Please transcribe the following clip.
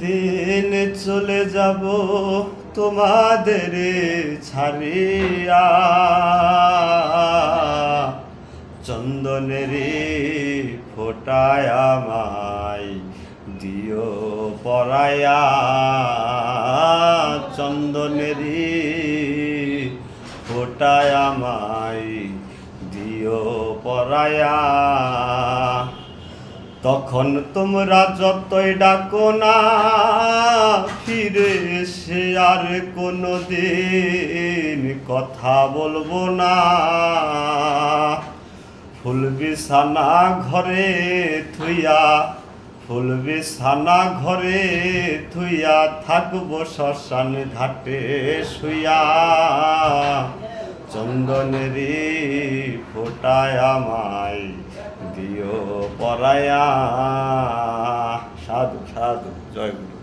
দিন চলে যাব তোমাদের ছাড়িয়া, চন্দনেরই ফোটায় আমায় দিও পরায়া, চন্দনেরই ফোটায় আমায় দিও পরায়া। তখন তোমরা যতই ডাকো না ফিরে এসে আর কোনো দিন কথা বলবো না। ফুল বিছানা ঘরে থুইয়া, ফুল বিছানা ঘরে থুইয়া থাকবো শ্মশান ঘাটে শুইয়া, চন্দনেরই ফোটায় আমায় দিও পরায়া। সাধু সাধু, জয় গুরু।